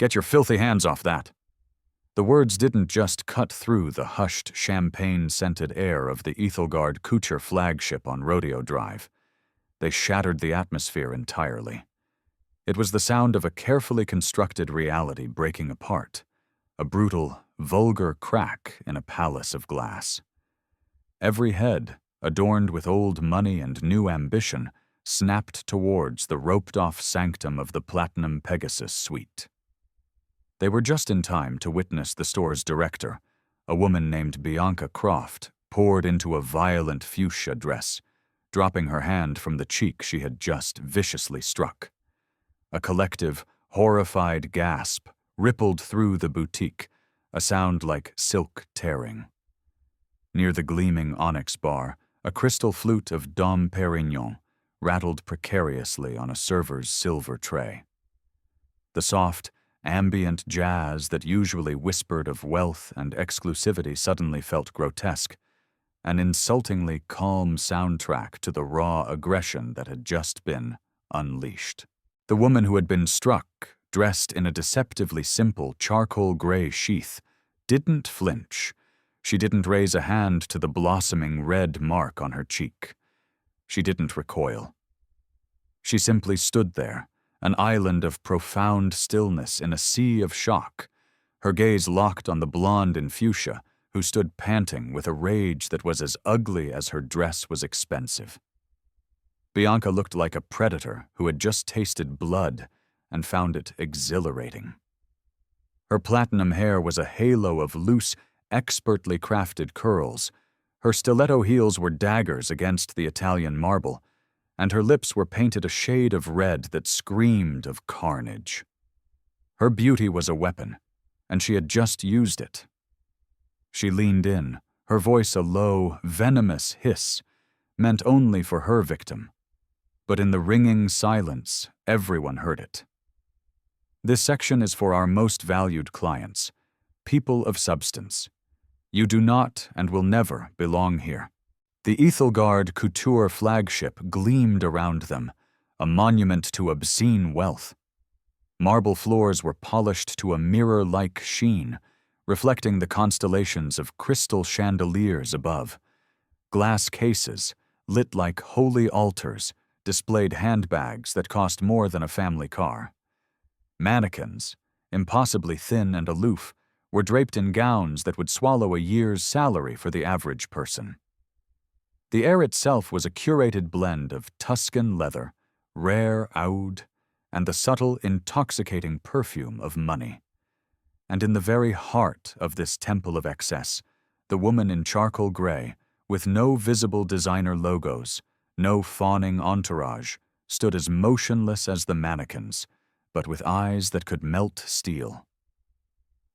Get your filthy hands off that." The words didn't just cut through the hushed, champagne-scented air of the Ethelgard Kucher flagship on Rodeo Drive. They shattered the atmosphere entirely. It was the sound of a carefully constructed reality breaking apart, a brutal, vulgar crack in a palace of glass. Every head, adorned with old money and new ambition, snapped towards the roped-off sanctum of the Platinum Pegasus suite. They were just in time to witness the store's director, a woman named Bianca Croft, poured into a violent fuchsia dress, dropping her hand from the cheek she had just viciously struck. A collective, horrified gasp rippled through the boutique, a sound like silk tearing. Near the gleaming onyx bar, a crystal flute of Dom Pérignon rattled precariously on a server's silver tray. The soft, ambient jazz that usually whispered of wealth and exclusivity suddenly felt grotesque, an insultingly calm soundtrack to the raw aggression that had just been unleashed. The woman who had been struck, dressed in a deceptively simple charcoal gray sheath, didn't flinch. She didn't raise a hand to the blossoming red mark on her cheek. She didn't recoil. She simply stood there, an island of profound stillness in a sea of shock, her gaze locked on the blonde in fuchsia, who stood panting with a rage that was as ugly as her dress was expensive. Bianca looked like a predator who had just tasted blood and found it exhilarating. Her platinum hair was a halo of loose, expertly crafted curls. Her stiletto heels were daggers against the Italian marble, and her lips were painted a shade of red that screamed of carnage. Her beauty was a weapon, and she had just used it. She leaned in, her voice a low, venomous hiss, meant only for her victim. But in the ringing silence, everyone heard it. This section is for our most valued clients, people of substance. You do not and will never belong here. The Ethelgard Couture flagship gleamed around them, a monument to obscene wealth. Marble floors were polished to a mirror-like sheen, reflecting the constellations of crystal chandeliers above. Glass cases, lit like holy altars, displayed handbags that cost more than a family car. Mannequins, impossibly thin and aloof, were draped in gowns that would swallow a year's salary for the average person. The air itself was a curated blend of Tuscan leather, rare oud, and the subtle, intoxicating perfume of money. And in the very heart of this temple of excess, the woman in charcoal gray, with no visible designer logos, no fawning entourage, stood as motionless as the mannequins, but with eyes that could melt steel.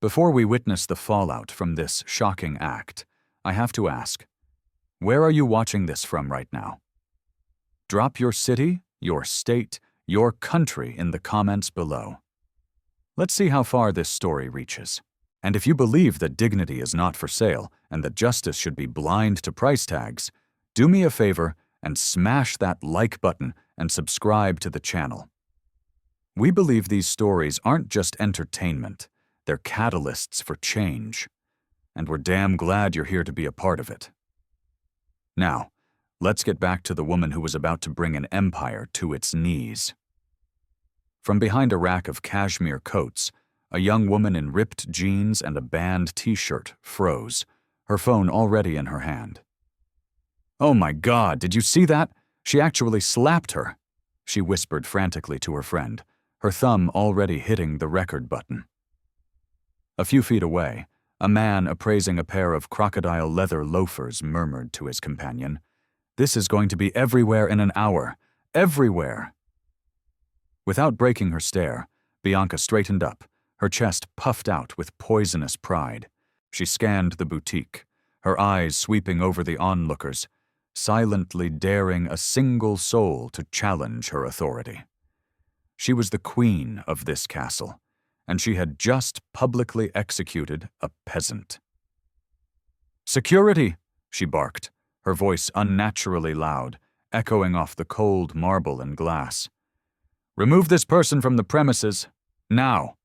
Before we witness the fallout from this shocking act, I have to ask, where are you watching this from right now? Drop your city, your state, your country in the comments below. Let's see how far this story reaches. And if you believe that dignity is not for sale and that justice should be blind to price tags, do me a favor and smash that like button and subscribe to the channel. We believe these stories aren't just entertainment, they're catalysts for change. And we're damn glad you're here to be a part of it. Now, let's get back to the woman who was about to bring an empire to its knees. From behind a rack of cashmere coats, a young woman in ripped jeans and a band t-shirt froze, her phone already in her hand. "Oh my God, did you see that? She actually slapped her," she whispered frantically to her friend, her thumb already hitting the record button. A few feet away, a man appraising a pair of crocodile leather loafers murmured to his companion, "This is going to be everywhere in an hour. Everywhere." Without breaking her stare, Bianca straightened up, her chest puffed out with poisonous pride. She scanned the boutique, her eyes sweeping over the onlookers, silently daring a single soul to challenge her authority. She was the queen of this castle, and she had just publicly executed a peasant. "Security!" she barked, her voice unnaturally loud, echoing off the cold marble and glass. "Remove this person from the premises, now!"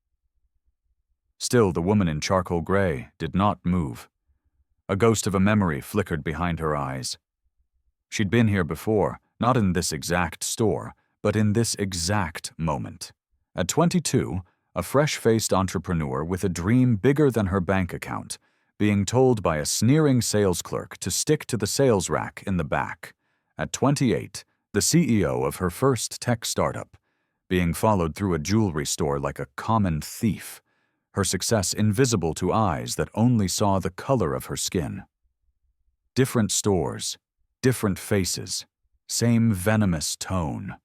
Still, the woman in charcoal gray did not move. A ghost of a memory flickered behind her eyes. She'd been here before, not in this exact store, but in this exact moment. At 22, a fresh-faced entrepreneur with a dream bigger than her bank account, being told by a sneering sales clerk to stick to the sales rack in the back. At 28, the CEO of her first tech startup, being followed through a jewelry store like a common thief, her success invisible to eyes that only saw the color of her skin. Different stores, different faces, same venomous tone.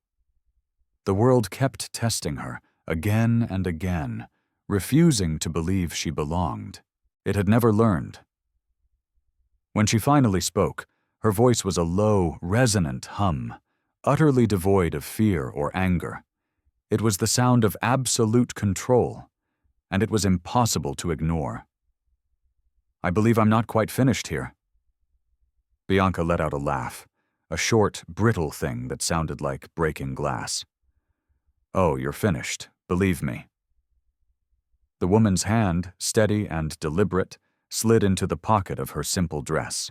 The world kept testing her, again and again, refusing to believe she belonged. It had never learned. When she finally spoke, her voice was a low, resonant hum, utterly devoid of fear or anger. It was the sound of absolute control, and it was impossible to ignore. "I believe I'm not quite finished here." Bianca let out a laugh, a short, brittle thing that sounded like breaking glass. "Oh, you're finished, believe me." The woman's hand, steady and deliberate, slid into the pocket of her simple dress.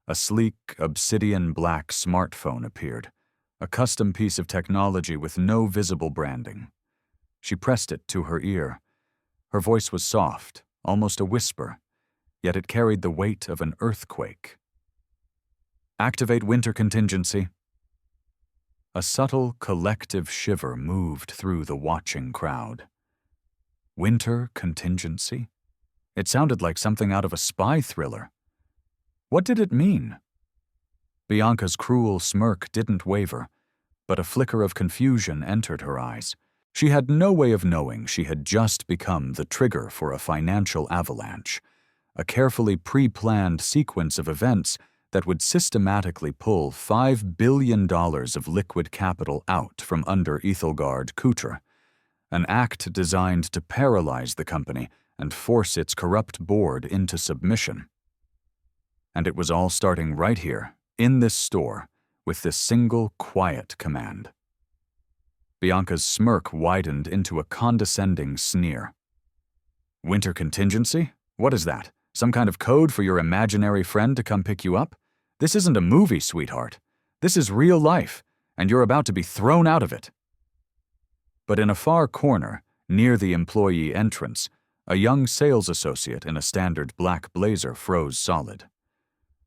A sleek, obsidian black smartphone appeared, a custom piece of technology with no visible branding. She pressed it to her ear. Her voice was soft, almost a whisper, yet it carried the weight of an earthquake. "Activate winter contingency." A subtle, collective shiver moved through the watching crowd. Winter contingency? It sounded like something out of a spy thriller. What did it mean? Bianca's cruel smirk didn't waver, but a flicker of confusion entered her eyes. She had no way of knowing she had just become the trigger for a financial avalanche, a carefully pre-planned sequence of events that would systematically pull $5 billion of liquid capital out from under Ethelgard Couture, an act designed to paralyze the company and force its corrupt board into submission. And it was all starting right here, in this store, with this single quiet command. Bianca's smirk widened into a condescending sneer. "Winter contingency? What is that? Some kind of code for your imaginary friend to come pick you up? This isn't a movie, sweetheart. This is real life, and you're about to be thrown out of it." But in a far corner, near the employee entrance, a young sales associate in a standard black blazer froze solid.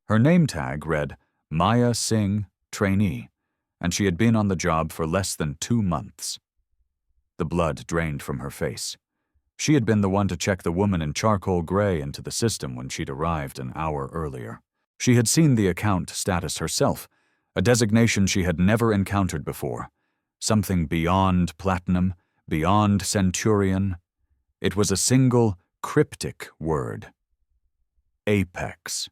Her name tag read Maya Singh, Trainee, and she had been on the job for less than 2 months. The blood drained from her face. She had been the one to check the woman in charcoal gray into the system when she'd arrived an hour earlier. She had seen the account status herself, a designation she had never encountered before. Something beyond platinum, beyond centurion. It was a single, cryptic word. Apex.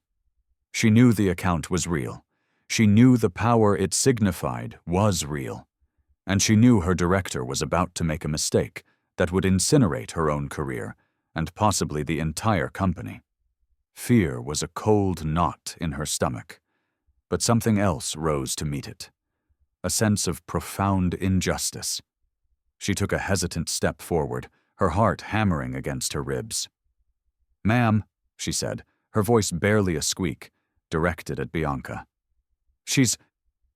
She knew the account was real. She knew the power it signified was real. And she knew her director was about to make a mistake that would incinerate her own career and possibly the entire company. Fear was a cold knot in her stomach, but something else rose to meet it. A sense of profound injustice. She took a hesitant step forward, her heart hammering against her ribs. "Ma'am," she said, her voice barely a squeak, directed at Bianca.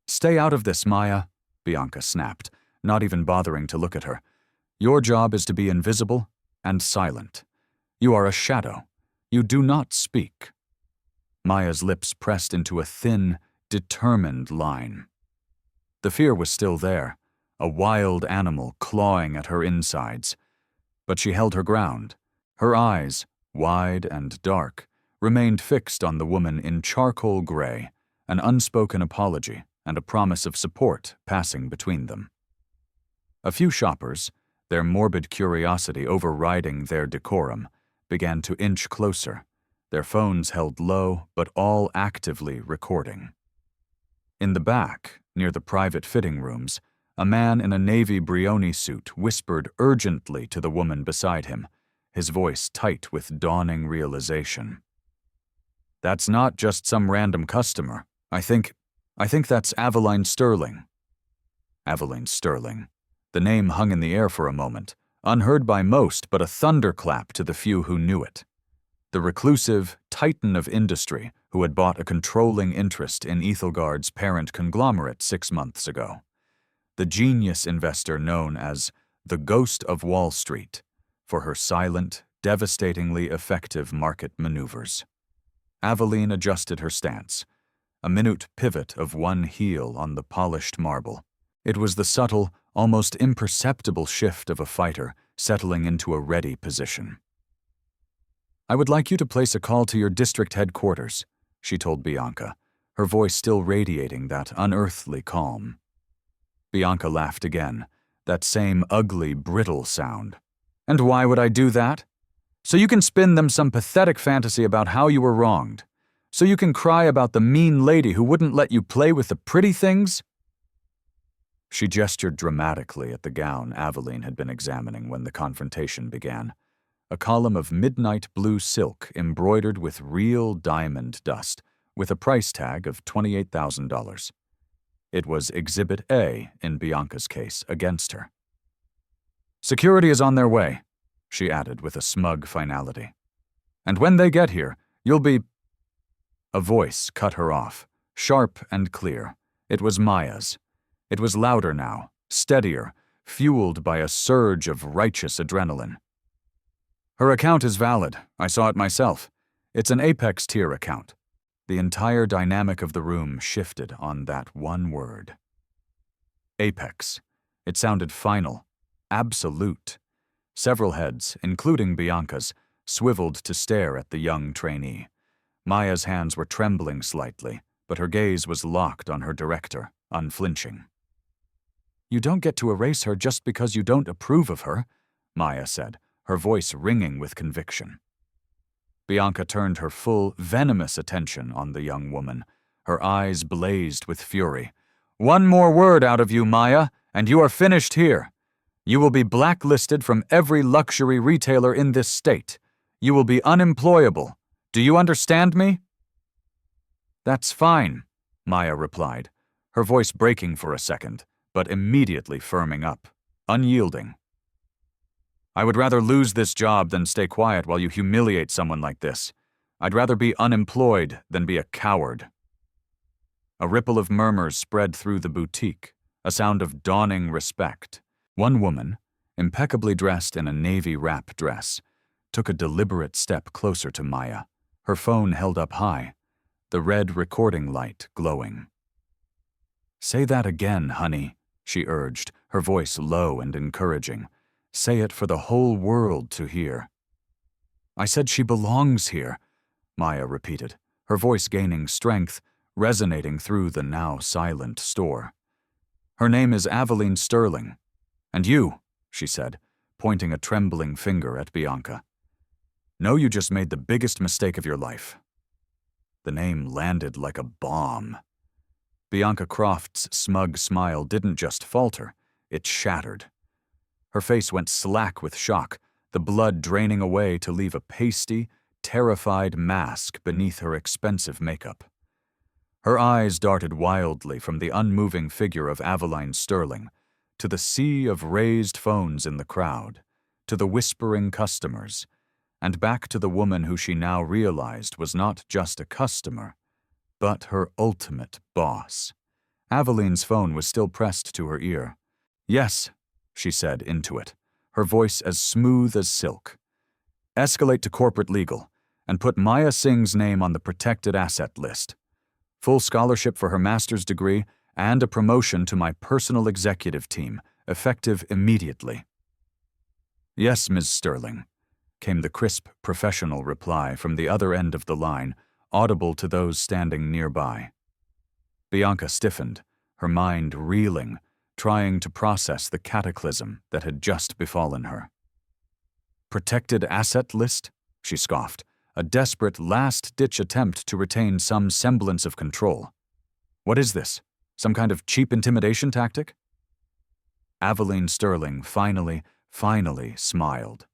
"Stay out of this, Maya," Bianca snapped, not even bothering to look at her. "Your job is to be invisible and silent. You are a shadow. You do not speak." Maya's lips pressed into a thin, determined line. The fear was still there, a wild animal clawing at her insides. But she held her ground. Her eyes, wide and dark, remained fixed on the woman in charcoal gray, an unspoken apology and a promise of support passing between them. A few shoppers, their morbid curiosity overriding their decorum, began to inch closer, their phones held low but all actively recording. In the back, near the private fitting rooms, a man in a navy Brioni suit whispered urgently to the woman beside him, his voice tight with dawning realization. "That's not just some random customer. I think that's Aveline Sterling." Aveline Sterling. The name hung in the air for a moment, unheard by most but a thunderclap to the few who knew it. The reclusive titan of industry who had bought a controlling interest in Ethelgard's parent conglomerate 6 months ago. The genius investor known as the Ghost of Wall Street for her silent, devastatingly effective market maneuvers. Aveline adjusted her stance, a minute pivot of one heel on the polished marble. It was the subtle, almost imperceptible shift of a fighter settling into a ready position. "I would like you to place a call to your district headquarters," she told Bianca, her voice still radiating that unearthly calm. Bianca laughed again, that same ugly, brittle sound. "And why would I do that? So you can spin them some pathetic fantasy about how you were wronged. So you can cry about the mean lady who wouldn't let you play with the pretty things?" She gestured dramatically at the gown Aveline had been examining when the confrontation began, a column of midnight blue silk embroidered with real diamond dust, with a price tag of $28,000. It was Exhibit A in Bianca's case against her. "Security is on their way," she added with a smug finality. "And when they get here, you'll be—" A voice cut her off, sharp and clear. It was Maya's. It was louder now, steadier, fueled by a surge of righteous adrenaline. "Her account is valid. I saw it myself. It's an Apex tier account." The entire dynamic of the room shifted on that one word. Apex. It sounded final, absolute. Several heads, including Bianca's, swiveled to stare at the young trainee. Maya's hands were trembling slightly, but her gaze was locked on her director, unflinching. "You don't get to erase her just because you don't approve of her," Maya said, her voice ringing with conviction. Bianca turned her full, venomous attention on the young woman. Her eyes blazed with fury. "One more word out of you, Maya, and you are finished here. You will be blacklisted from every luxury retailer in this state. You will be unemployable. Do you understand me?" "That's fine," Maya replied, her voice breaking for a second, but immediately firming up, unyielding. "I would rather lose this job than stay quiet while you humiliate someone like this. I'd rather be unemployed than be a coward." A ripple of murmurs spread through the boutique, a sound of dawning respect. One woman, impeccably dressed in a navy wrap dress, took a deliberate step closer to Maya, her phone held up high, the red recording light glowing. "Say that again, honey," she urged, her voice low and encouraging. "Say it for the whole world to hear." "I said she belongs here," Maya repeated, her voice gaining strength, resonating through the now silent store. "Her name is Aveline Sterling. And you," she said, pointing a trembling finger at Bianca. "Know you just made the biggest mistake of your life." The name landed like a bomb. Bianca Croft's smug smile didn't just falter, it shattered. Her face went slack with shock, the blood draining away to leave a pasty, terrified mask beneath her expensive makeup. Her eyes darted wildly from the unmoving figure of Aveline Sterling to the sea of raised phones in the crowd, to the whispering customers, and back to the woman who she now realized was not just a customer, but her ultimate boss. Aveline's phone was still pressed to her ear. "Yes," she said into it, her voice as smooth as silk. "Escalate to corporate legal, and put Maya Singh's name on the protected asset list. Full scholarship for her master's degree and a promotion to my personal executive team, effective immediately." "Yes, Ms. Sterling," came the crisp, professional reply from the other end of the line, audible to those standing nearby. Bianca stiffened, her mind reeling, trying to process the cataclysm that had just befallen her. "Protected asset list?" she scoffed, a desperate last-ditch attempt to retain some semblance of control. "What is this? Some kind of cheap intimidation tactic?" Aveline Sterling finally smiled.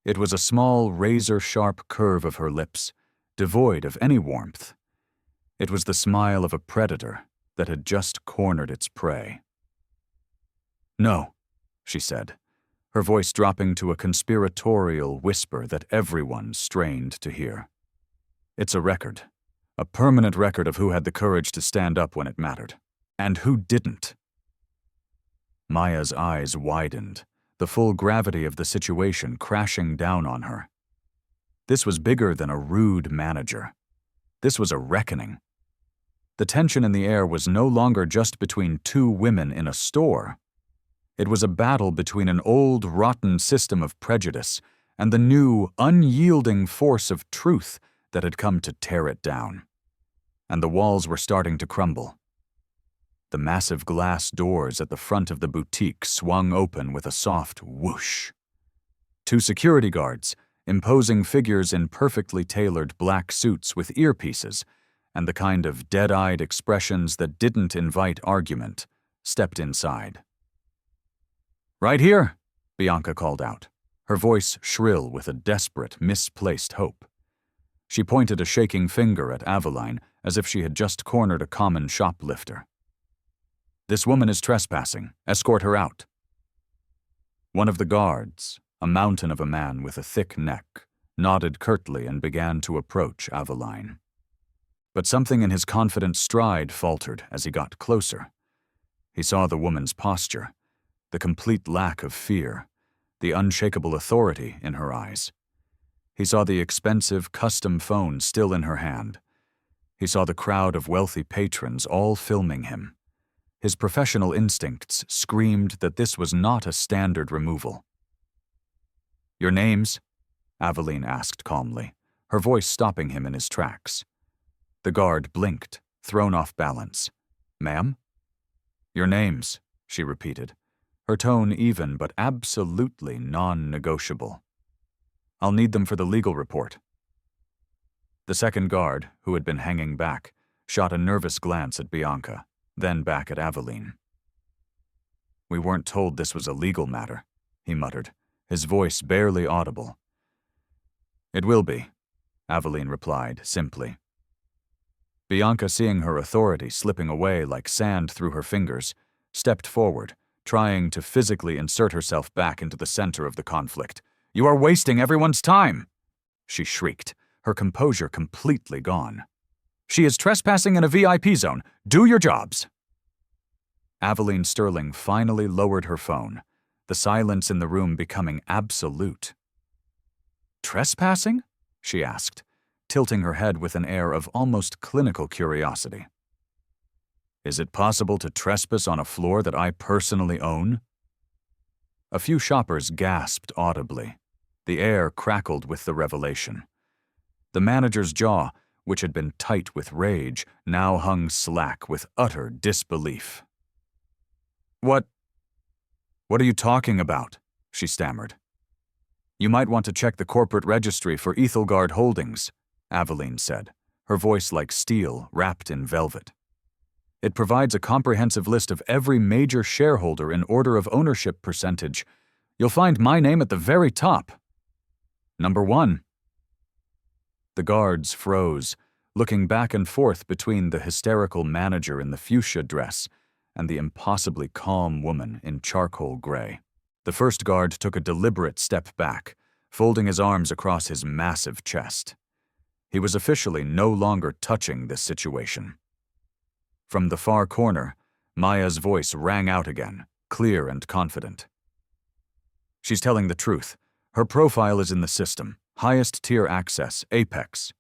It was a small, razor-sharp curve of her lips, devoid of any warmth. It was the smile of a predator that had just cornered its prey. "No," she said, her voice dropping to a conspiratorial whisper that everyone strained to hear. It's a record. A permanent record of who had the courage to stand up when it mattered. And who didn't. Maya's eyes widened, the full gravity of the situation crashing down on her. This was bigger than a rude manager. This was a reckoning. The tension in the air was no longer just between two women in a store. It was a battle between an old, rotten system of prejudice and the new, unyielding force of truth that had come to tear it down. And the walls were starting to crumble. The massive glass doors at the front of the boutique swung open with a soft whoosh. Two security guards, imposing figures in perfectly tailored black suits with earpieces and the kind of dead-eyed expressions that didn't invite argument, stepped inside. "Right here," Bianca called out, her voice shrill with a desperate, misplaced hope. She pointed a shaking finger at Aveline as if she had just cornered a common shoplifter. "This woman is trespassing. Escort her out." One of the guards, a mountain of a man with a thick neck, nodded curtly and began to approach Aveline. But something in his confident stride faltered as he got closer. He saw the woman's posture, the complete lack of fear, the unshakable authority in her eyes. He saw the expensive custom phone still in her hand. He saw the crowd of wealthy patrons all filming him. His professional instincts screamed that this was not a standard removal. "Your names?" Aveline asked calmly, her voice stopping him in his tracks. The guard blinked, thrown off balance. "Ma'am?" "Your names," she repeated, her tone even but absolutely non-negotiable. "I'll need them for the legal report." The second guard, who had been hanging back, shot a nervous glance at Bianca, then back at Aveline. "We weren't told this was a legal matter," he muttered, his voice barely audible. "It will be," Aveline replied simply. Bianca, seeing her authority slipping away like sand through her fingers, stepped forward, trying to physically insert herself back into the center of the conflict. "You are wasting everyone's time!" she shrieked, her composure completely gone. "She is trespassing in a VIP zone. Do your jobs!" Aveline Sterling finally lowered her phone, the silence in the room becoming absolute. "Trespassing?" she asked, tilting her head with an air of almost clinical curiosity. "Is it possible to trespass on a floor that I personally own?" A few shoppers gasped audibly. The air crackled with the revelation. The manager's jaw, which had been tight with rage, now hung slack with utter disbelief. What are you talking about?" she stammered. "You might want to check the corporate registry for Ethelgard Holdings," Aveline said, her voice like steel wrapped in velvet. "It provides a comprehensive list of every major shareholder in order of ownership percentage. You'll find my name at the very top. Number 1. The guards froze, looking back and forth between the hysterical manager in the fuchsia dress and the impossibly calm woman in charcoal gray. The first guard took a deliberate step back, folding his arms across his massive chest. He was officially no longer touching this situation. From the far corner, Maya's voice rang out again, clear and confident. "She's telling the truth. Her profile is in the system. Highest tier access, Apex."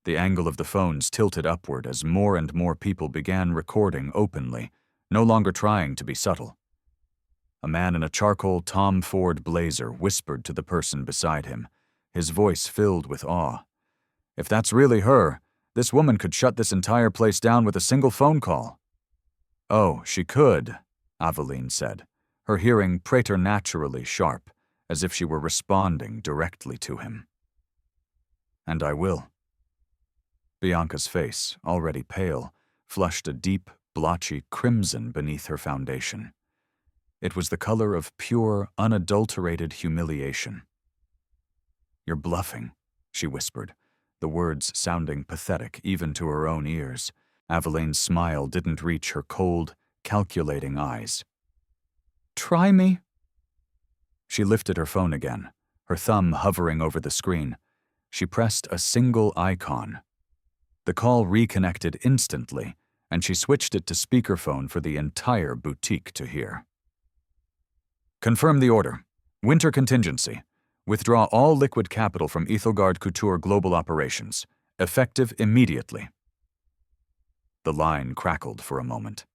The angle of the phones tilted upward as more and more people began recording openly, no longer trying to be subtle. A man in a charcoal Tom Ford blazer whispered to the person beside him, his voice filled with awe. "If that's really her, this woman could shut this entire place down with a single phone call." "Oh, she could," Aveline said, her hearing preternaturally sharp, as if she were responding directly to him. "And I will." Bianca's face, already pale, flushed a deep, blotchy crimson beneath her foundation. It was the color of pure, unadulterated humiliation. "You're bluffing," she whispered, the words sounding pathetic even to her own ears. Aveline's smile didn't reach her cold, calculating eyes. "Try me?" She lifted her phone again, her thumb hovering over the screen. She pressed a single icon. The call reconnected instantly, and she switched it to speakerphone for the entire boutique to hear. Confirm the order. Winter contingency. Withdraw all liquid capital from Ethelgard Couture Global Operations. Effective immediately. The line crackled for a moment.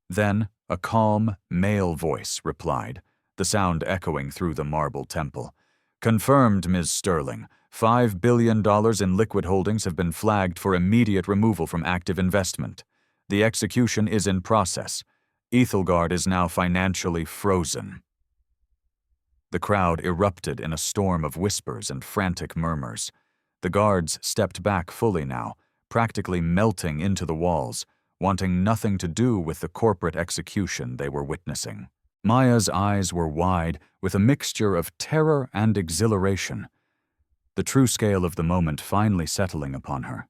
Then, a calm, male voice replied, the sound echoing through the marble temple. Confirmed, Ms. Sterling. $5 billion in liquid holdings have been flagged for immediate removal from active investment. The execution is in process. Ethelgard is now financially frozen. The crowd erupted in a storm of whispers and frantic murmurs. The guards stepped back fully now, practically melting into the walls, wanting nothing to do with the corporate execution they were witnessing. Maya's eyes were wide with a mixture of terror and exhilaration, the true scale of the moment finally settling upon her.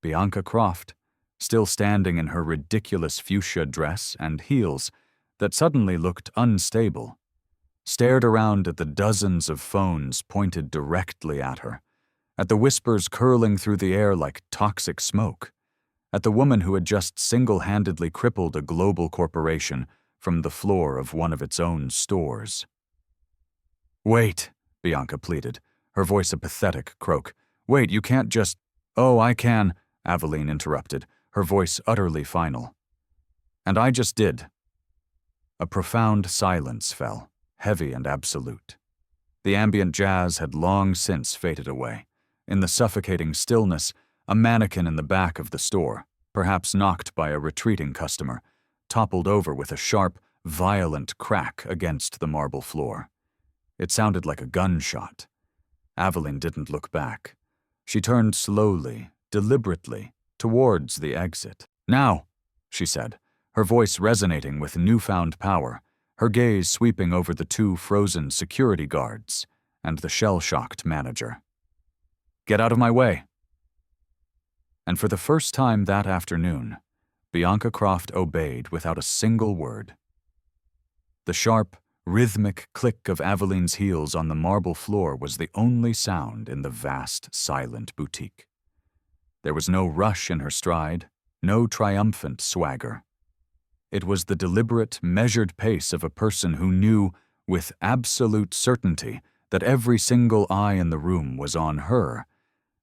Bianca Croft, still standing in her ridiculous fuchsia dress and heels that suddenly looked unstable, stared around at the dozens of phones pointed directly at her, at the whispers curling through the air like toxic smoke, at the woman who had just single-handedly crippled a global corporation from the floor of one of its own stores. "Wait," Bianca pleaded, her voice a pathetic croak. "Wait, you can't just—" "Oh, I can," Aveline interrupted, her voice utterly final. "And I just did." A profound silence fell, heavy and absolute. The ambient jazz had long since faded away. In the suffocating stillness, a mannequin in the back of the store, perhaps knocked by a retreating customer, toppled over with a sharp, violent crack against the marble floor. It sounded like a gunshot. Aveline didn't look back. She turned slowly, deliberately, towards the exit. "Now," she said, her voice resonating with newfound power, her gaze sweeping over the two frozen security guards and the shell-shocked manager. "Get out of my way." And for the first time that afternoon, Bianca Croft obeyed without a single word. The sharp, rhythmic click of Aveline's heels on the marble floor was the only sound in the vast, silent boutique. There was no rush in her stride, no triumphant swagger. It was the deliberate, measured pace of a person who knew, with absolute certainty, that every single eye in the room was on her,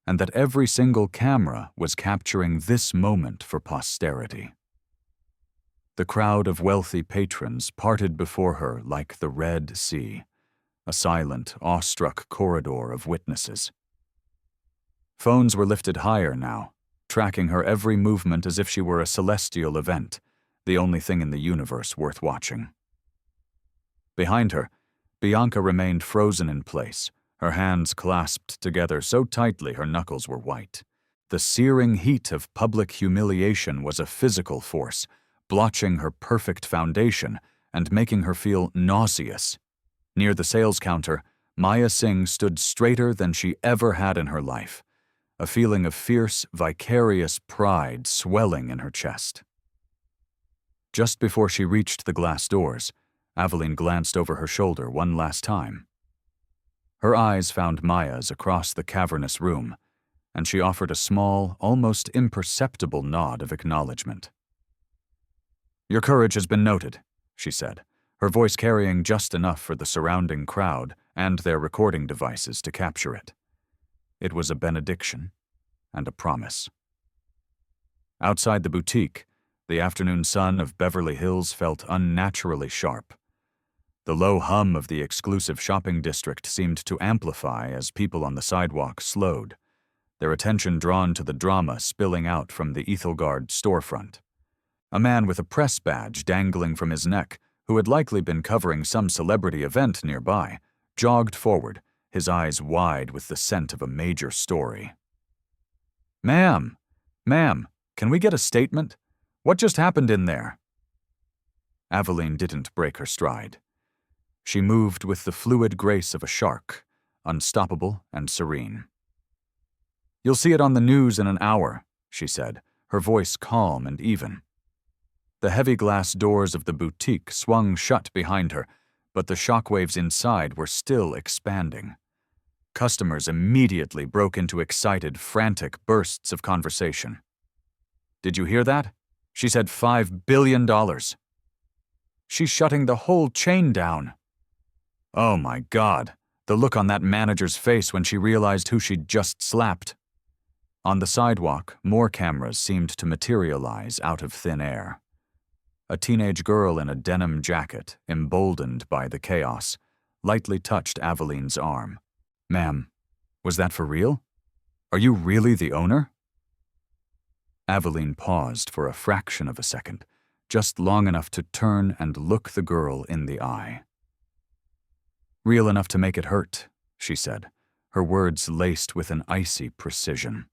and that every single camera was capturing this moment for posterity. The crowd of wealthy patrons parted before her like the Red Sea, a silent, awestruck corridor of witnesses. Phones were lifted higher now, tracking her every movement as if she were a celestial event, the only thing in the universe worth watching. Behind her, Bianca remained frozen in place, her hands clasped together so tightly her knuckles were white. The searing heat of public humiliation was a physical force, blotching her perfect foundation and making her feel nauseous. Near the sales counter, Maya Singh stood straighter than she ever had in her life, a feeling of fierce, vicarious pride swelling in her chest. Just before she reached the glass doors, Aveline glanced over her shoulder one last time. Her eyes found Maya's across the cavernous room, and she offered a small, almost imperceptible nod of acknowledgement. "Your courage has been noted," she said, her voice carrying just enough for the surrounding crowd and their recording devices to capture it. It was a benediction and a promise. Outside the boutique, the afternoon sun of Beverly Hills felt unnaturally sharp. The low hum of the exclusive shopping district seemed to amplify as people on the sidewalk slowed, their attention drawn to the drama spilling out from the Ethelgard storefront. A man with a press badge dangling from his neck, who had likely been covering some celebrity event nearby, jogged forward, his eyes wide with the scent of a major story. Ma'am, can we get a statement? What just happened in there?" Aveline didn't break her stride. She moved with the fluid grace of a shark, unstoppable and serene. "You'll see it on the news in an hour," she said, her voice calm and even. The heavy glass doors of the boutique swung shut behind her, but the shockwaves inside were still expanding. Customers immediately broke into excited, frantic bursts of conversation. "Did you hear that? She said $5 billion. She's shutting the whole chain down." Oh my God, the look on that manager's face when she realized who she'd just slapped. On the sidewalk, more cameras seemed to materialize out of thin air. A teenage girl in a denim jacket, emboldened by the chaos, lightly touched Aveline's arm. "Ma'am, was that for real? Are you really the owner?" Aveline paused for a fraction of a second, just long enough to turn and look the girl in the eye. "Real enough to make it hurt," she said, her words laced with an icy precision.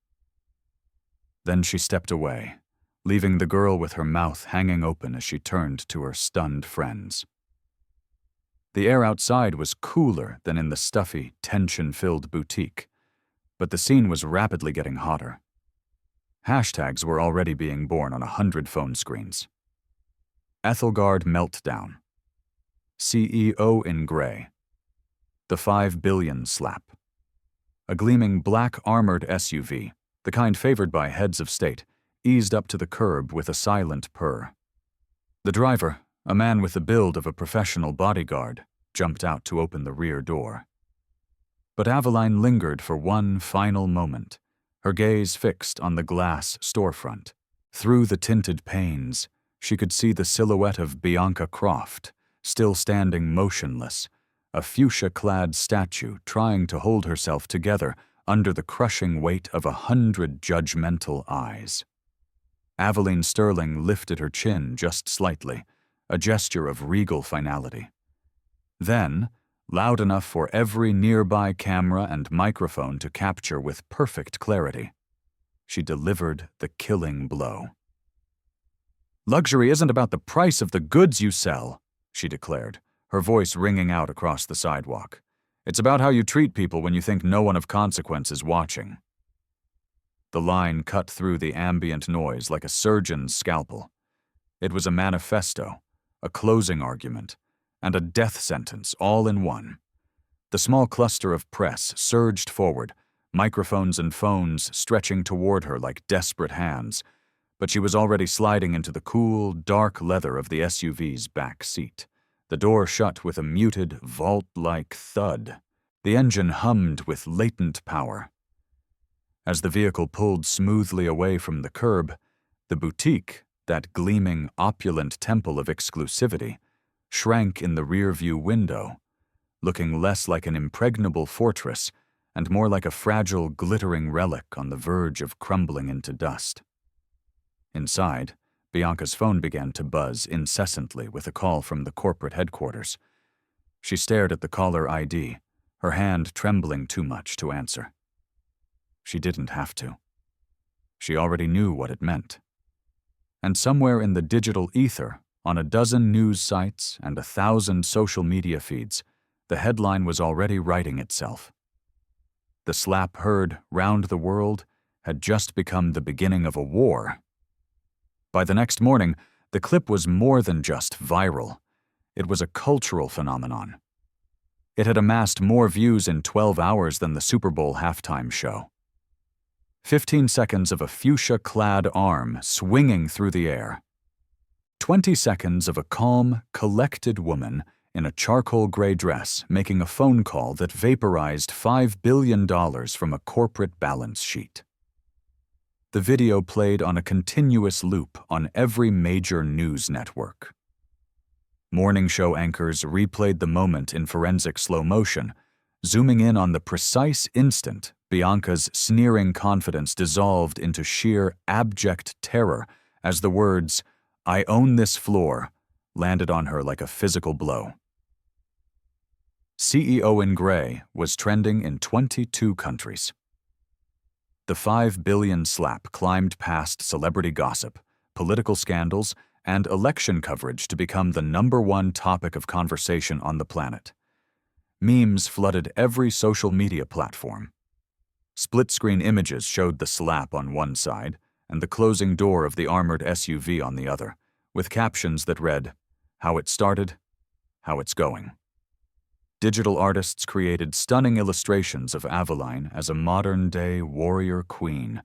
Then she stepped away, leaving the girl with her mouth hanging open as she turned to her stunned friends. The air outside was cooler than in the stuffy, tension-filled boutique, but the scene was rapidly getting hotter. Hashtags were already being born on 100 phone screens. Ethelgard meltdown. CEO in gray. The 5 billion slap. A gleaming black armored SUV, the kind favored by heads of state, eased up to the curb with a silent purr. The driver, a man with the build of a professional bodyguard, jumped out to open the rear door. But Aveline lingered for one final moment, her gaze fixed on the glass storefront. Through the tinted panes, she could see the silhouette of Bianca Croft, still standing motionless, a fuchsia-clad statue trying to hold herself together under the crushing weight of 100 judgmental eyes. Aveline Sterling lifted her chin just slightly, a gesture of regal finality. Then, loud enough for every nearby camera and microphone to capture with perfect clarity, she delivered the killing blow. "Luxury isn't about the price of the goods you sell," she declared, her voice ringing out across the sidewalk. "It's about how you treat people when you think no one of consequence is watching." The line cut through the ambient noise like a surgeon's scalpel. It was a manifesto, a closing argument, and a death sentence all in one. The small cluster of press surged forward, microphones and phones stretching toward her like desperate hands, but she was already sliding into the cool, dark leather of the SUV's back seat. The door shut with a muted, vault-like thud. The engine hummed with latent power. As the vehicle pulled smoothly away from the curb, the boutique, that gleaming, opulent temple of exclusivity, shrank in the rear-view window, looking less like an impregnable fortress and more like a fragile, glittering relic on the verge of crumbling into dust. Inside, Bianca's phone began to buzz incessantly with a call from the corporate headquarters. She stared at the caller ID, her hand trembling too much to answer. She didn't have to. She already knew what it meant. And somewhere in the digital ether, on a dozen news sites and 1,000 social media feeds, the headline was already writing itself. The slap heard round the world had just become the beginning of a war. By the next morning, the clip was more than just viral. It was a cultural phenomenon. It had amassed more views in 12 hours than the Super Bowl halftime show. 15 seconds of a fuchsia-clad arm swinging through the air. 20 seconds of a calm, collected woman in a charcoal gray dress making a phone call that vaporized $5 billion from a corporate balance sheet. The video played on a continuous loop on every major news network. Morning show anchors replayed the moment in forensic slow motion, zooming in on the precise instant Bianca's sneering confidence dissolved into sheer, abject terror as the words, "I own this floor," landed on her like a physical blow. CEO in gray was trending in 22 countries. The 5 billion slap climbed past celebrity gossip, political scandals, and election coverage to become the #1 topic of conversation on the planet. Memes flooded every social media platform. Split-screen images showed the slap on one side and the closing door of the armored SUV on the other, with captions that read, "How it started, how it's going." Digital artists created stunning illustrations of Aveline as a modern-day warrior queen,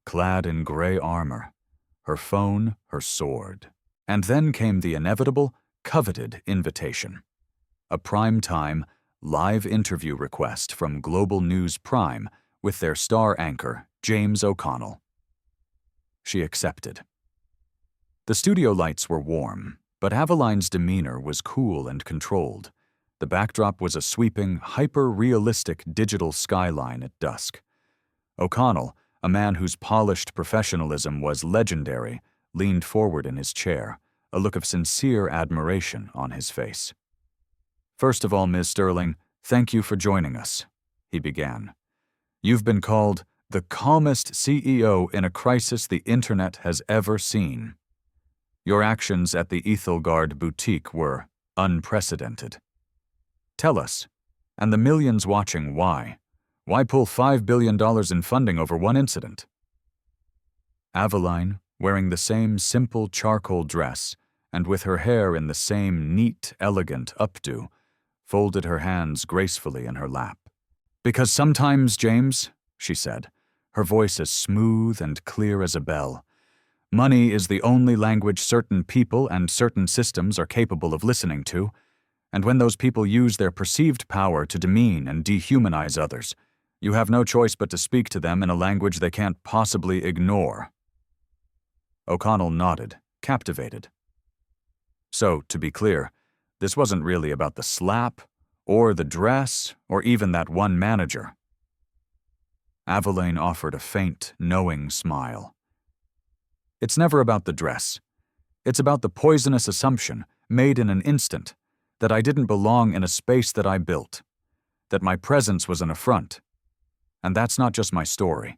clad in gray armor, her phone her sword. And then came the inevitable, coveted invitation. A prime-time, live interview request from Global News Prime with their star anchor, James O'Connell. She accepted. The studio lights were warm, but Aveline's demeanor was cool and controlled. The backdrop was a sweeping, hyper-realistic digital skyline at dusk. O'Connell, a man whose polished professionalism was legendary, leaned forward in his chair, a look of sincere admiration on his face. "First of all, Ms. Sterling, thank you for joining us," he began. "You've been called the calmest CEO in a crisis the Internet has ever seen. Your actions at the Ethelgard boutique were unprecedented. Tell us, and the millions watching, why? Why pull $5 billion in funding over one incident?" Aveline, wearing the same simple charcoal dress and with her hair in the same neat, elegant updo, folded her hands gracefully in her lap. "Because sometimes, James," she said, her voice as smooth and clear as a bell, "money is the only language certain people and certain systems are capable of listening to, and when those people use their perceived power to demean and dehumanize others, you have no choice but to speak to them in a language they can't possibly ignore." O'Connell nodded, captivated. So, to be clear, this wasn't really about the slap, or the dress, or even that one manager. Aveline offered a faint, knowing smile. "It's never about the dress. It's about the poisonous assumption, made in an instant, that I didn't belong in a space that I built, that my presence was an affront. And that's not just my story.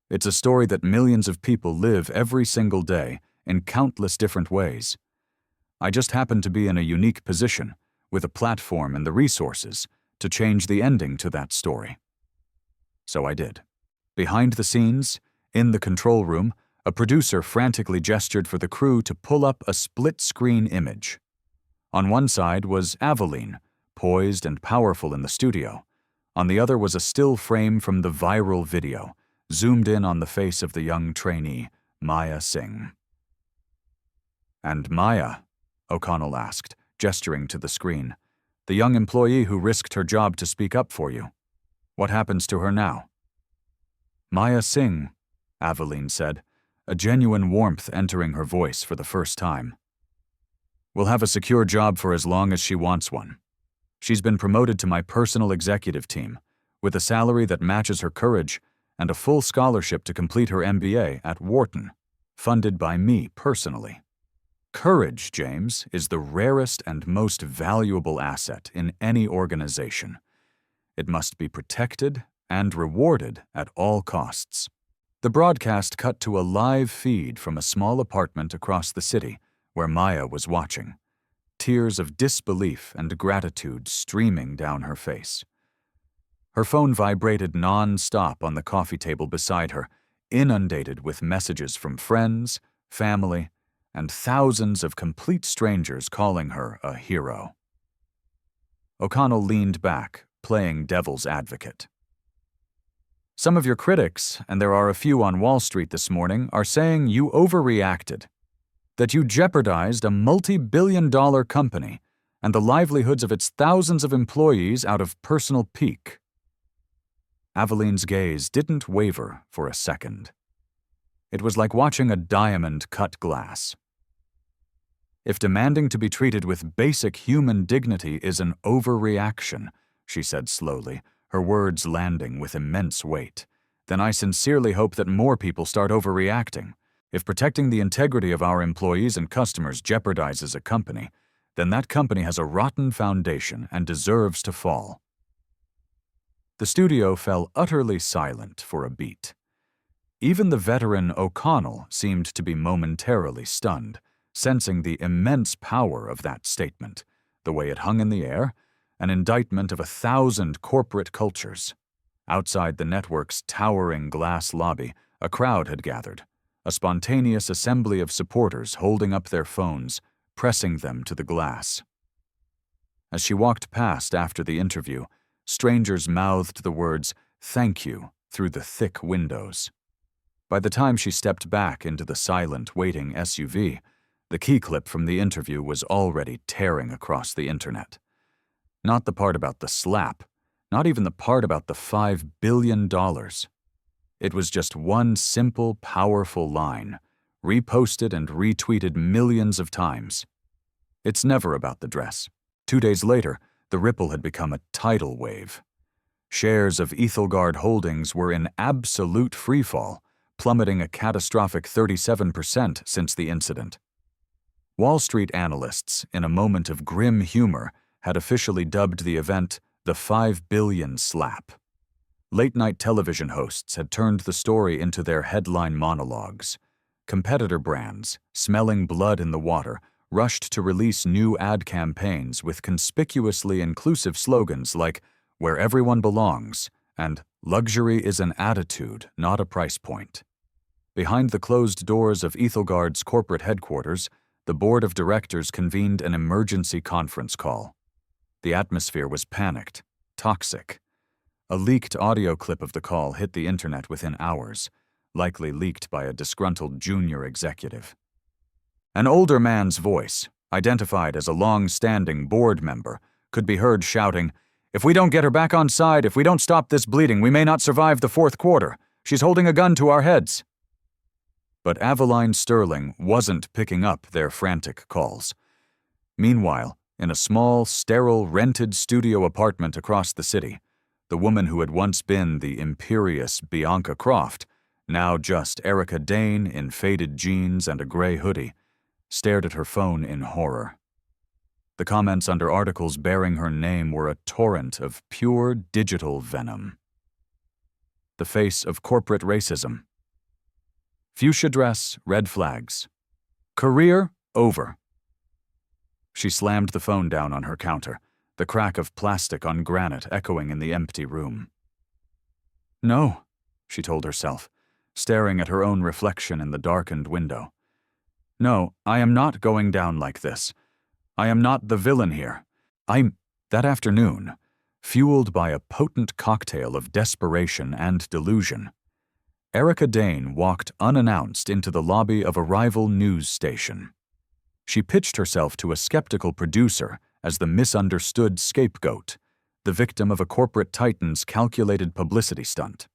It's a story that millions of people live every single day in countless different ways. I just happen to be in a unique position, with a platform and the resources, to change the ending to that story. So I did." Behind the scenes, in the control room, a producer frantically gestured for the crew to pull up a split-screen image. On one side was Aveline, poised and powerful in the studio. On the other was a still frame from the viral video, zoomed in on the face of the young trainee, Maya Singh. "And Maya?" O'Connell asked, gesturing to the screen. "The young employee who risked her job to speak up for you. What happens to her now?" "Maya Singh," Aveline said, a genuine warmth entering her voice for the first time. "Will have a secure job for as long as she wants one. She's been promoted to my personal executive team, with a salary that matches her courage and a full scholarship to complete her MBA at Wharton, funded by me personally. Courage, James, is the rarest and most valuable asset in any organization. It must be protected and rewarded at all costs." The broadcast cut to a live feed from a small apartment across the city, where Maya was watching, tears of disbelief and gratitude streaming down her face. Her phone vibrated non-stop on the coffee table beside her, inundated with messages from friends, family, and thousands of complete strangers calling her a hero. O'Connell leaned back, playing devil's advocate. "Some of your critics, and there are a few on Wall Street this morning, are saying you overreacted, that you jeopardized a multi-billion-dollar company and the livelihoods of its thousands of employees out of personal pique." Aveline's gaze didn't waver for a second. It was like watching a diamond cut glass. "If demanding to be treated with basic human dignity is an overreaction," she said slowly, her words landing with immense weight, "then I sincerely hope that more people start overreacting. If protecting the integrity of our employees and customers jeopardizes a company, then that company has a rotten foundation and deserves to fall." The studio fell utterly silent for a beat. Even the veteran O'Connell seemed to be momentarily stunned, sensing the immense power of that statement, the way it hung in the air, an indictment of 1,000 corporate cultures. Outside the network's towering glass lobby, a crowd had gathered, a spontaneous assembly of supporters holding up their phones, pressing them to the glass. As she walked past after the interview, strangers mouthed the words, "Thank you," through the thick windows. By the time she stepped back into the silent, waiting SUV, the key clip from the interview was already tearing across the internet. Not the part about the slap, not even the part about the $5 billion. It was just one simple, powerful line, reposted and retweeted millions of times. It's never about the dress. 2 days later, the ripple had become a tidal wave. Shares of Ethelgard Holdings were in absolute freefall, plummeting a catastrophic 37% since the incident. Wall Street analysts, in a moment of grim humor, had officially dubbed the event the 5 billion slap. Late-night television hosts had turned the story into their headline monologues. Competitor brands, smelling blood in the water, rushed to release new ad campaigns with conspicuously inclusive slogans like "Where everyone belongs" and "Luxury is an attitude, not a price point." Behind the closed doors of Ethelgard's corporate headquarters, the board of directors convened an emergency conference call. The atmosphere was panicked, toxic. A leaked audio clip of the call hit the internet within hours, likely leaked by a disgruntled junior executive. An older man's voice, identified as a long-standing board member, could be heard shouting, "If we don't get her back on side, if we don't stop this bleeding, we may not survive the fourth quarter. She's holding a gun to our heads." But Aveline Sterling wasn't picking up their frantic calls. Meanwhile, in a small, sterile, rented studio apartment across the city, the woman who had once been the imperious Bianca Croft, now just Erica Dane in faded jeans and a gray hoodie, stared at her phone in horror. The comments under articles bearing her name were a torrent of pure digital venom. The face of corporate racism. Fuchsia dress, red flags. Career, over. She slammed the phone down on her counter, the crack of plastic on granite echoing in the empty room. "No," she told herself, staring at her own reflection in the darkened window. "No, I am not going down like this. I am not the villain here. That afternoon, fueled by a potent cocktail of desperation and delusion, Erica Dane walked unannounced into the lobby of a rival news station. She pitched herself to a skeptical producer as the misunderstood scapegoat, the victim of a corporate titan's calculated publicity stunt.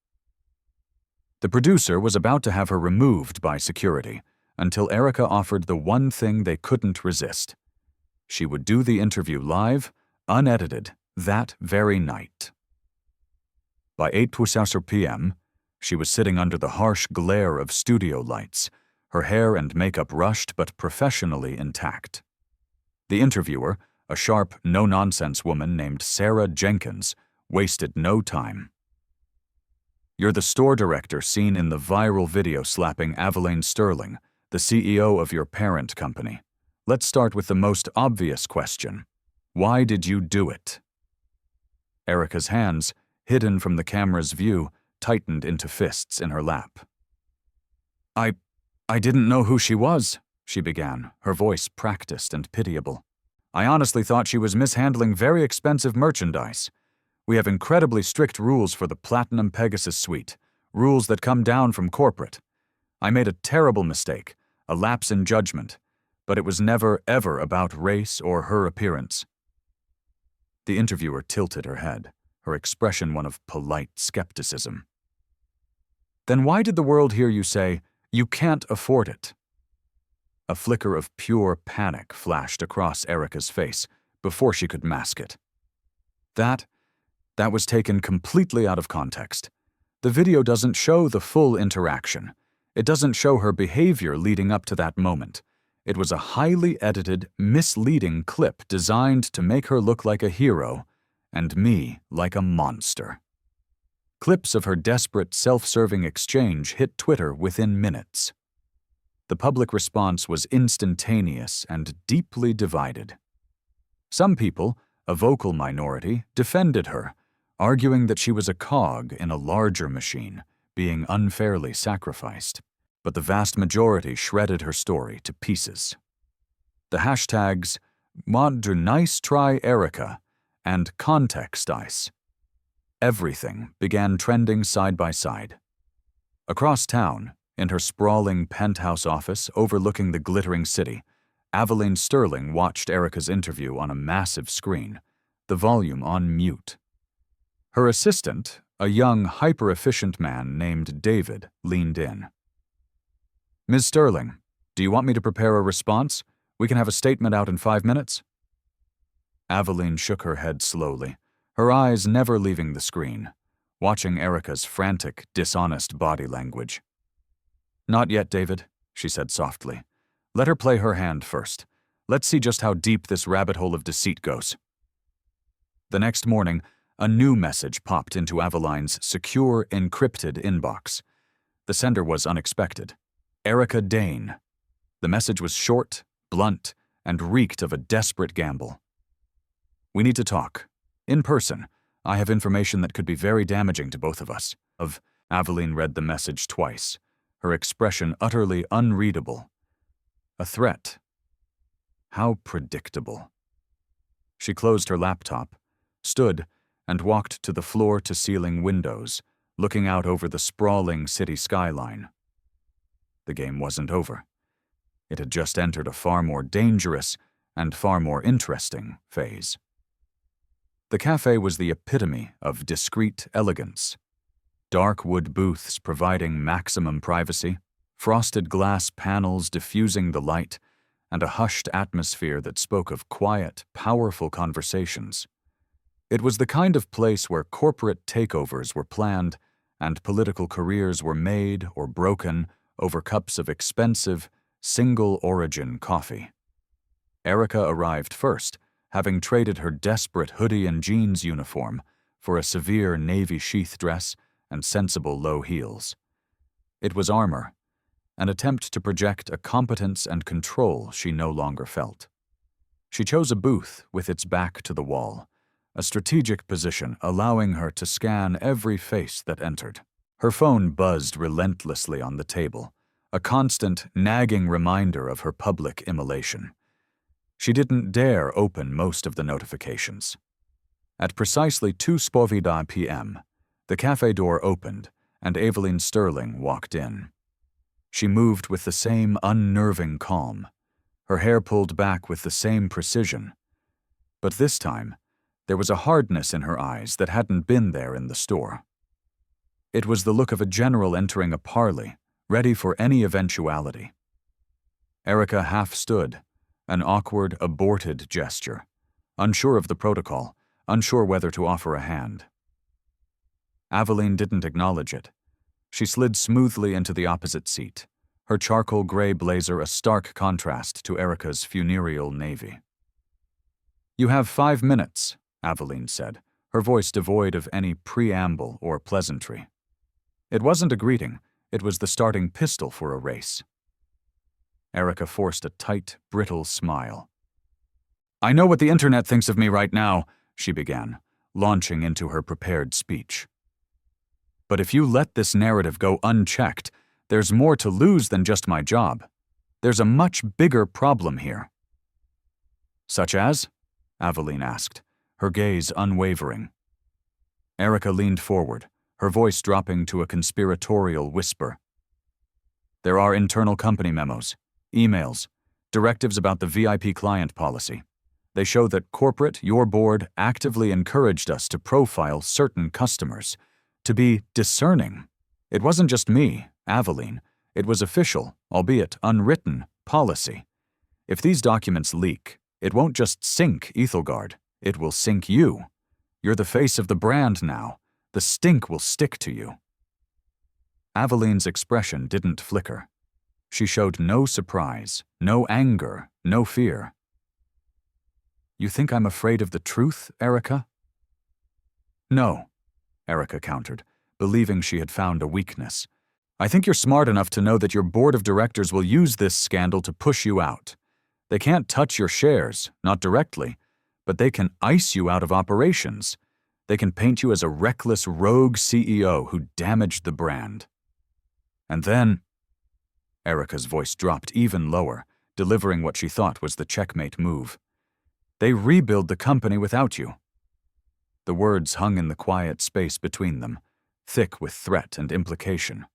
The producer was about to have her removed by security until Erica offered the one thing they couldn't resist. She would do the interview live, unedited, that very night. By 8:00 p.m., she was sitting under the harsh glare of studio lights, her hair and makeup rushed but professionally intact. The interviewer, a sharp, no-nonsense woman named Sarah Jenkins, wasted no time. "You're the store director seen in the viral video slapping Aveline Sterling, the CEO of your parent company. Let's start with the most obvious question. Why did you do it?" Erica's hands, hidden from the camera's view, tightened into fists in her lap. I didn't know who she was," she began, her voice practiced and pitiable. "I honestly thought she was mishandling very expensive merchandise. We have incredibly strict rules for the Platinum Pegasus suite, rules that come down from corporate. I made a terrible mistake, a lapse in judgment, but it was never, ever about race or her appearance." The interviewer tilted her head, her expression one of polite skepticism. "Then why did the world hear you say, 'You can't afford it'?" A flicker of pure panic flashed across Erica's face before she could mask it. That was taken completely out of context. The video doesn't show the full interaction. It doesn't show her behavior leading up to that moment. It was a highly edited, misleading clip designed to make her look like a hero and me like a monster. Clips of her desperate, self-serving exchange hit Twitter within minutes. The public response was instantaneous and deeply divided. Some people, a vocal minority, defended her, arguing that she was a cog in a larger machine, being unfairly sacrificed. But the vast majority shredded her story to pieces. The hashtags Want to nice try Erica, and context ice. Everything began trending side by side. Across town, in her sprawling penthouse office overlooking the glittering city, Aveline Sterling watched Erica's interview on a massive screen, the volume on mute. Her assistant, a young, hyper-efficient man named David, leaned in. "Ms. Sterling, do you want me to prepare a response? We can have a statement out in 5 minutes." Aveline shook her head slowly, her eyes never leaving the screen, watching Erica's frantic, dishonest body language. "Not yet, David," she said softly. "Let her play her hand first. Let's see just how deep this rabbit hole of deceit goes." The next morning, a new message popped into Aveline's secure, encrypted inbox. The sender was unexpected. Erica Dane. The message was short, blunt, and reeked of a desperate gamble. "We need to talk. In person. I have information that could be very damaging to both of us." Aveline read the message twice, her expression utterly unreadable. A threat. How predictable. She closed her laptop, stood, and walked to the floor-to-ceiling windows, looking out over the sprawling city skyline. The game wasn't over. It had just entered a far more dangerous and far more interesting phase. The cafe was the epitome of discreet elegance. Dark wood booths providing maximum privacy, frosted glass panels diffusing the light, and a hushed atmosphere that spoke of quiet, powerful conversations. It was the kind of place where corporate takeovers were planned and political careers were made or broken over cups of expensive, single-origin coffee. Erica arrived first, having traded her desperate hoodie and jeans uniform for a severe navy sheath dress and sensible low heels. It was armor, an attempt to project a competence and control she no longer felt. She chose a booth with its back to the wall, a strategic position allowing her to scan every face that entered. Her phone buzzed relentlessly on the table, a constant, nagging reminder of her public immolation. She didn't dare open most of the notifications. At precisely 2:00 p.m., the cafe door opened and Aveline Sterling walked in. She moved with the same unnerving calm, her hair pulled back with the same precision. But this time, there was a hardness in her eyes that hadn't been there in the store. It was the look of a general entering a parley, ready for any eventuality. Erica half stood, an awkward, aborted gesture, unsure of the protocol, unsure whether to offer a hand. Aveline didn't acknowledge it. She slid smoothly into the opposite seat, her charcoal gray blazer a stark contrast to Erica's funereal navy. "You have 5 minutes," Aveline said, her voice devoid of any preamble or pleasantry. It wasn't a greeting, it was the starting pistol for a race. Erica forced a tight, brittle smile. "I know what the internet thinks of me right now," she began, launching into her prepared speech. "But if you let this narrative go unchecked, there's more to lose than just my job. There's a much bigger problem here." "Such as?" Aveline asked, her gaze unwavering. Erica leaned forward, her voice dropping to a conspiratorial whisper. "There are internal company memos, emails, directives about the VIP client policy. They show that corporate, your board, actively encouraged us to profile certain customers, to be discerning. It wasn't just me, Aveline. It was official, albeit unwritten, policy. If these documents leak, it won't just sink Ethelgard, it will sink you. You're the face of the brand now. The stink will stick to you." Aveline's expression didn't flicker. She showed no surprise, no anger, no fear. "You think I'm afraid of the truth, Erica?" "No," Erica countered, believing she had found a weakness. "I think you're smart enough to know that your board of directors will use this scandal to push you out. They can't touch your shares, not directly, but they can ice you out of operations. They can paint you as a reckless rogue CEO who damaged the brand. And then—" Erica's voice dropped even lower, delivering what she thought was the checkmate move. They rebuild the company without you." The words hung in the quiet space between them, thick with threat and implication.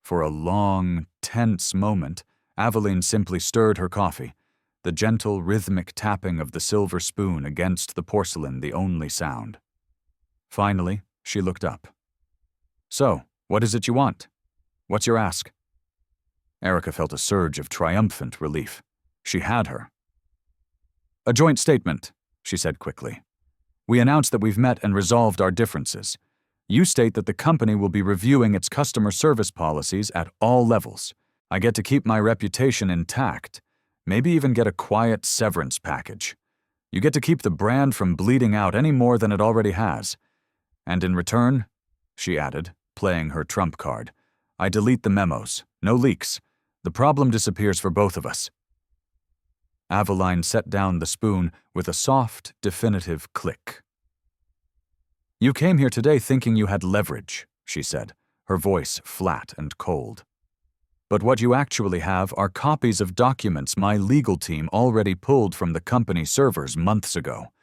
For a long, tense moment, Aveline simply stirred her coffee, the gentle, rhythmic tapping of the silver spoon against the porcelain the only sound. Finally, she looked up. "So, what is it you want? What's your ask?" Erica felt a surge of triumphant relief. She had her. "A joint statement," she said quickly. "We announce that we've met and resolved our differences. You state that the company will be reviewing its customer service policies at all levels. I get to keep my reputation intact, maybe even get a quiet severance package. You get to keep the brand from bleeding out any more than it already has. And in return," she added, playing her trump card, "I delete the memos. No leaks. The problem disappears for both of us." Aveline set down the spoon with a soft, definitive click. "You came here today thinking you had leverage," she said, her voice flat and cold. "But what you actually have are copies of documents my legal team already pulled from the company servers months ago.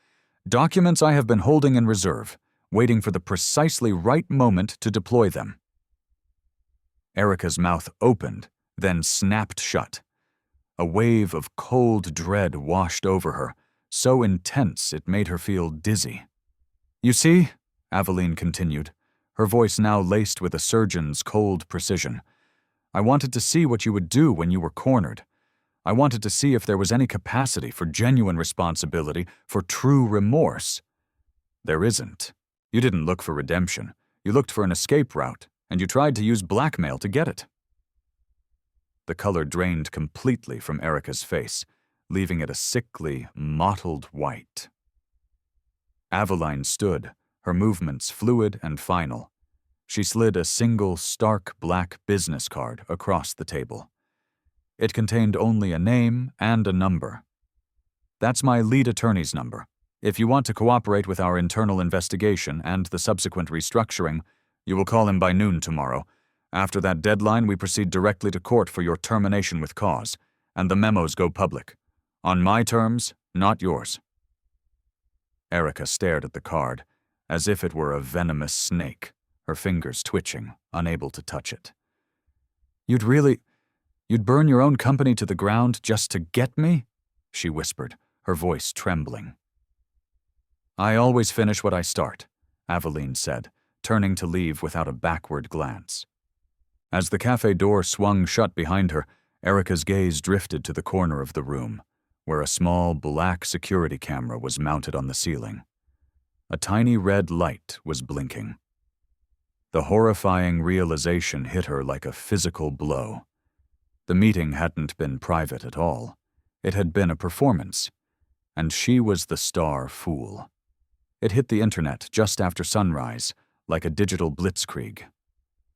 Documents I have been holding in reserve, waiting for the precisely right moment to deploy them." Erica's mouth opened, then snapped shut. A wave of cold dread washed over her, so intense it made her feel dizzy. "You see," Aveline continued, her voice now laced with a surgeon's cold precision, "I wanted to see what you would do when you were cornered. I wanted to see if there was any capacity for genuine responsibility, for true remorse. There isn't. You didn't look for redemption. You looked for an escape route, and you tried to use blackmail to get it." The color drained completely from Erica's face, leaving it a sickly, mottled white. Aveline stood, her movements fluid and final. She slid a single, stark black business card across the table. It contained only a name and a number. "That's my lead attorney's number. If you want to cooperate with our internal investigation and the subsequent restructuring, you will call him by noon tomorrow. After that deadline, we proceed directly to court for your termination with cause, and the memos go public. On my terms, not yours." Erica stared at the card, as if it were a venomous snake, her fingers twitching, unable to touch it. You'd burn your own company to the ground just to get me?" she whispered, her voice trembling. "I always finish what I start," Aveline said, turning to leave without a backward glance. As the cafe door swung shut behind her, Erica's gaze drifted to the corner of the room, where a small black security camera was mounted on the ceiling. A tiny red light was blinking. The horrifying realization hit her like a physical blow. The meeting hadn't been private at all. It had been a performance, and she was the star fool. It hit the internet just after sunrise, like a digital blitzkrieg.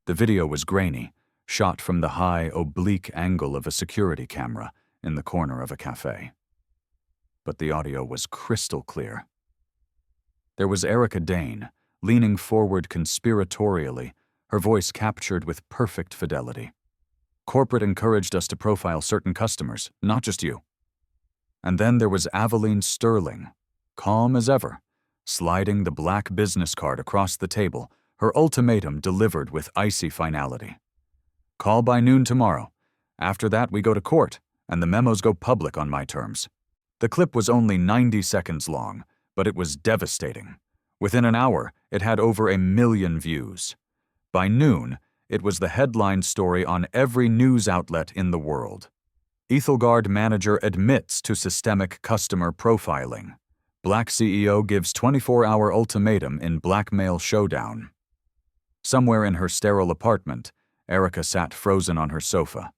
The video was grainy, shot from the high, oblique angle of a security camera in the corner of a cafe. But the audio was crystal clear. There was Erica Dane, leaning forward conspiratorially, her voice captured with perfect fidelity. "Corporate encouraged us to profile certain customers, not just you." And then there was Aveline Sterling, calm as ever, sliding the black business card across the table, her ultimatum delivered with icy finality. "Call by noon tomorrow. After that, we go to court, and the memos go public on my terms." The clip was only 90 seconds long, but it was devastating. Within an hour, it had over 1 million views. By noon, it was the headline story on every news outlet in the world. Ethelgard manager admits to systemic customer profiling. Black CEO gives 24-hour ultimatum in blackmail showdown. Somewhere in her sterile apartment, Erica sat frozen on her sofa,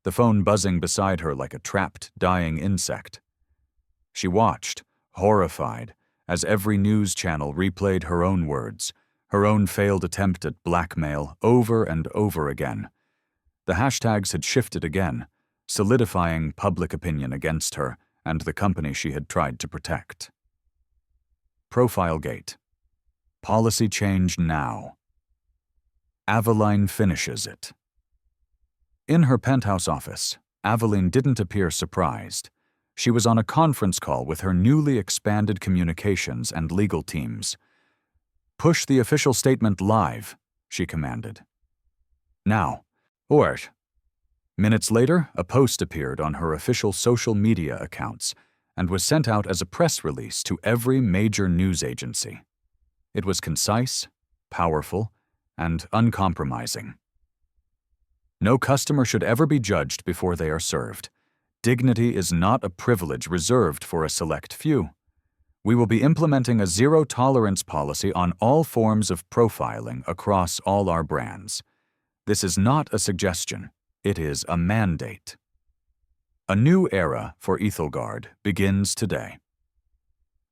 the phone buzzing beside her like a trapped, dying insect. She watched, horrified, as every news channel replayed her own words, her own failed attempt at blackmail over and over again. The hashtags had shifted again, solidifying public opinion against her and the company she had tried to protect. Profilegate. Policy change now. Aveline finishes it. In her penthouse office, Aveline didn't appear surprised. She was on a conference call with her newly expanded communications and legal teams. "Push the official statement live," she commanded. "Now." Or. Minutes later, a post appeared on her official social media accounts and was sent out as a press release to every major news agency. It was concise, powerful, and uncompromising. No customer should ever be judged before they are served. Dignity is not a privilege reserved for a select few. We will be implementing a zero-tolerance policy on all forms of profiling across all our brands. This is not a suggestion. It is a mandate. A new era for Ethelgard begins today.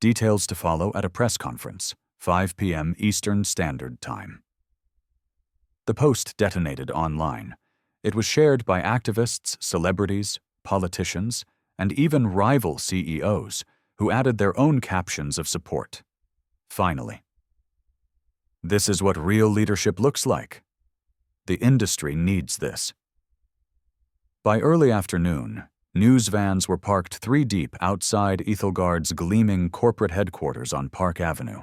Details to follow at a press conference, 5 p.m. Eastern Standard Time. The post detonated online. It was shared by activists, celebrities, politicians, and even rival CEOs who added their own captions of support. Finally. This is what real leadership looks like. The industry needs this. By early afternoon, news vans were parked 3 deep outside Ethelgard's gleaming corporate headquarters on Park Avenue.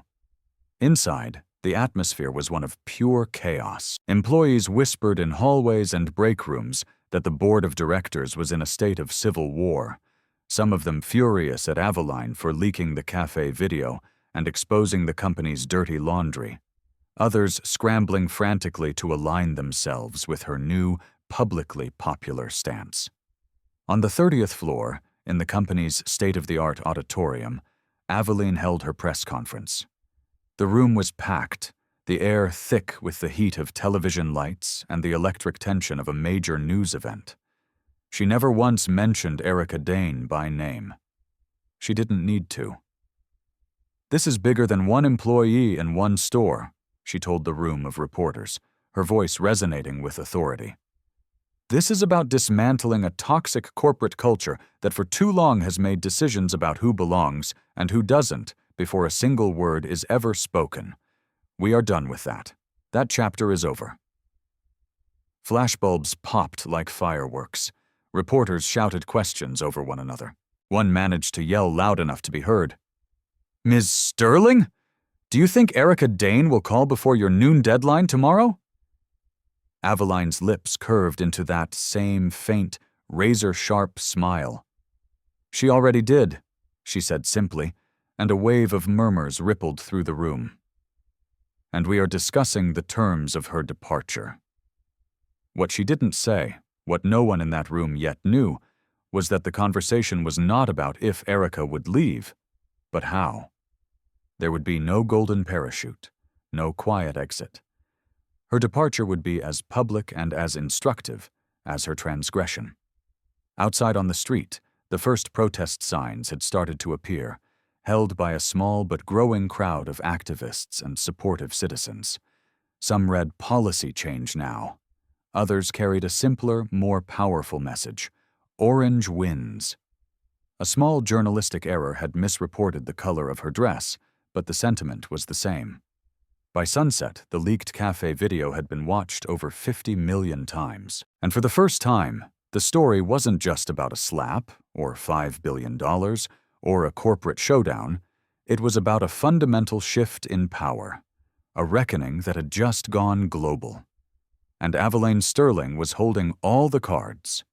Inside, the atmosphere was one of pure chaos. Employees whispered in hallways and break rooms that the board of directors was in a state of civil war, some of them furious at Aveline for leaking the cafe video and exposing the company's dirty laundry, others scrambling frantically to align themselves with her new, publicly popular stance. On the 30th floor, in the company's state-of-the-art auditorium, Aveline held her press conference. The room was packed, the air thick with the heat of television lights and the electric tension of a major news event. She never once mentioned Erica Dane by name. She didn't need to. "This is bigger than one employee in one store," she told the room of reporters, her voice resonating with authority. "This is about dismantling a toxic corporate culture that for too long has made decisions about who belongs and who doesn't before a single word is ever spoken. We are done with that. That chapter is over." Flashbulbs popped like fireworks. Reporters shouted questions over one another. One managed to yell loud enough to be heard. "Ms. Sterling? Do you think Erica Dane will call before your noon deadline tomorrow?" Aveline's lips curved into that same faint, razor-sharp smile. "She already did," she said simply, and a wave of murmurs rippled through the room. "And we are discussing the terms of her departure." What she didn't say, what no one in that room yet knew, was that the conversation was not about if Erica would leave, but how. There would be no golden parachute, no quiet exit. Her departure would be as public and as instructive as her transgression. Outside on the street, the first protest signs had started to appear, held by a small but growing crowd of activists and supportive citizens. Some read "policy change now." Others carried a simpler, more powerful message: "Orange wins." A small journalistic error had misreported the color of her dress, but the sentiment was the same. By sunset, the leaked cafe video had been watched over 50 million times. And for the first time, the story wasn't just about a slap, or $5 billion, or a corporate showdown. It was about a fundamental shift in power, a reckoning that had just gone global. And Aveline Sterling was holding all the cards.